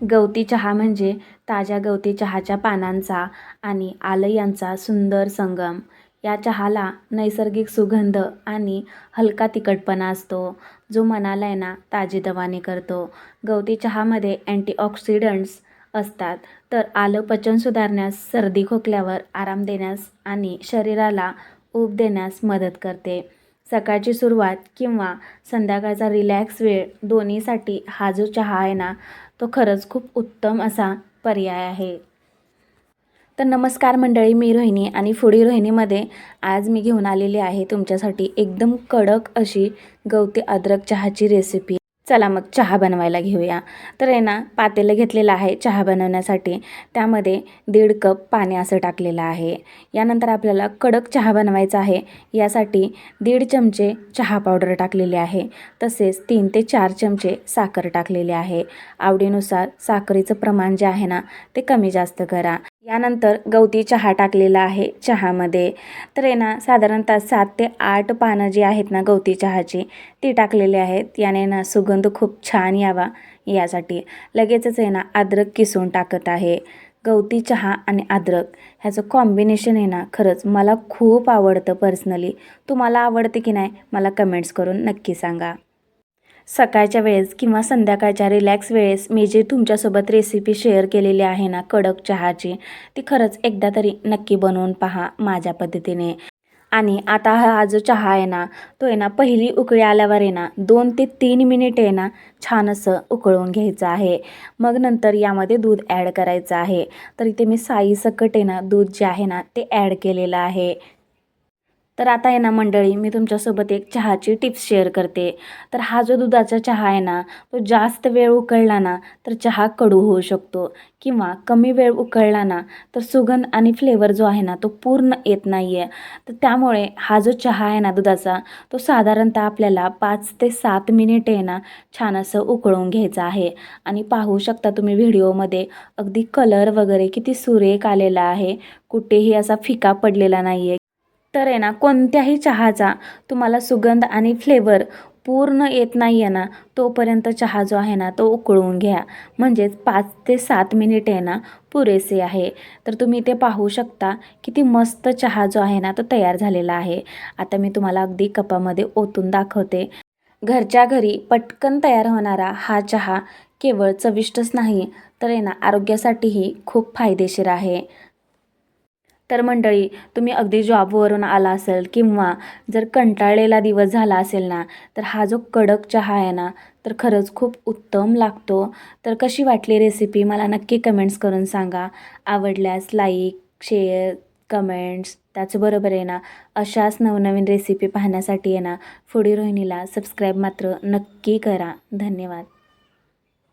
गवती चहा म्हणजे ताज्या गवती चहाच्या पानांचा आणि आलं यांचा सुंदर संगम. या चहाला नैसर्गिक सुगंध आणि हलका तिखटपणा असतो, जो मनाला आहे ना ताजेतवाने करतो. गवती चहामध्ये अँटीऑक्सिडंट्स असतात, तर आलं पचन सुधारण्यास, सर्दी खोकल्यावर आराम देण्यास आणि शरीराला ऊब देण्यास मदत करते. सकाळची सुरुवात किंवा संध्याकाळचा रिलॅक्स वेळ दोन्हीसाठी हा जो चहा आहे ना, तो खरंच खूप उत्तम असा पर्याय आहे. तर नमस्कार मंडळी, मी रोहिणी आणि फूडी रोहिणीमध्ये आज मी घेऊन आलेली आहे तुमच्यासाठी एकदम कडक अशी गवती अद्रक चहाची रेसिपी. चला मग चहा बनवायला घेऊया. तर आहे ना, पातेलं घेतलेलं आहे चहा बनवण्यासाठी. त्यामध्ये 1.5 कप पाणी असं टाकलेलं आहे. यानंतर आपल्याला कडक चहा बनवायचा आहे. यासाठी 1.5 चमचे चहा पावडर टाकलेली आहे. तसेच 3 ते 4 चमचे साखर टाकलेली आहे. आवडीनुसार साखरेचं प्रमाण जे आहे ना, ते कमी जास्त करा. यानंतर गवती चहा टाकलेला आहे चहामध्ये. तर आहे ना, साधारणतः 7 ते 8 पानं जी आहेत ना गवती चहाची, ती टाकलेली आहेत. याने ना सुगंध खूप छान यावा यासाठी. लगेचच आहे ना अद्रक किसून टाकत आहे. गवती चहा आणि अद्रक ह्याचं कॉम्बिनेशन आहे ना, खरंच मला खूप आवडतं पर्सनली. तुम्हाला आवडते की नाही मला कमेंट्स करून नक्की सांगा. सकाळच्या वेळेस किंवा संध्याकाळच्या रिलॅक्स वेळेस मी जे तुमच्यासोबत रेसिपी शेअर केलेली आहे ना कडक चहाची, ती खरंच एकदा तरी नक्की बनवून पहा माझ्या पद्धतीने. आणि आता हा जो चहा आहे ना, तो आहे ना पहिली उकळी आल्यावर आहे ना 2 ते 3 मिनिट आहे ना छान असं उकळून घ्यायचं आहे. मग नंतर यामध्ये दूध ॲड करायचं आहे. तर इथे मी साईसकट आहे ना दूध जे आहे ना ते ॲड केलेलं आहे. तर आता आहे ना मंडळी, मी तुमच्यासोबत एक चहाची टिप्स शेअर करते. तर हा जो दुधाचा चहा आहे ना, तो जास्त वेळ उकळला ना तर चहा कडू होऊ शकतो, किंवा कमी वेळ उकळला ना तर सुगंध आणि फ्लेवर जो आहे ना तो पूर्ण येत नाही आहे. तर त्यामुळे हा जो चहा आहे ना दुधाचा, तो साधारणतः आपल्याला 5 ते 7 मिनिट आहे ना छान असं उकळून घ्यायचं आहे. आणि पाहू शकता तुम्ही व्हिडिओमध्ये अगदी कलर वगैरे किती सुरेख आलेला आहे, कुठेही असा फिका पडलेला नाही आहे. तर आहे ना, कोणत्याही चहाचा तुम्हाला सुगंध आणि फ्लेवर पूर्ण येत नाही आहे ना, तोपर्यंत चहा जो आहे ना, तो उकळवून घ्या. म्हणजेच 5 ते 7 मिनिट आहे ना, पुरेसे आहे. तर तुम्ही ते पाहू शकता, किती मस्त चहा जो आहे ना, तो तयार झालेला आहे. आता मी तुम्हाला अगदी कपामध्ये ओतून दाखवते. घरच्या घरी पटकन तयार होणारा हा चहा केवळ चविष्टच नाही, तर आहे ना, आरोग्यासाठीही खूप फायदेशीर आहे. तर मंडळी, तुम्ही अगदी जॉबवरून आला असेल किंवा जर कंटाळलेला दिवस झाला असेल ना, तर हा जो कडक चहा आहे ना, तर खरंच खूप उत्तम लागतो. तर कशी वाटली रेसिपी मला नक्की कमेंट्स करून सांगा. आवडल्यास लाईक, शेअर, कमेंट्स, त्याचबरोबर आहे ना, अशाच नवनवीन रेसिपी पाहण्यासाठी आहे ना, फूडी रोहिणीला सबस्क्राईब मात्र नक्की करा. धन्यवाद.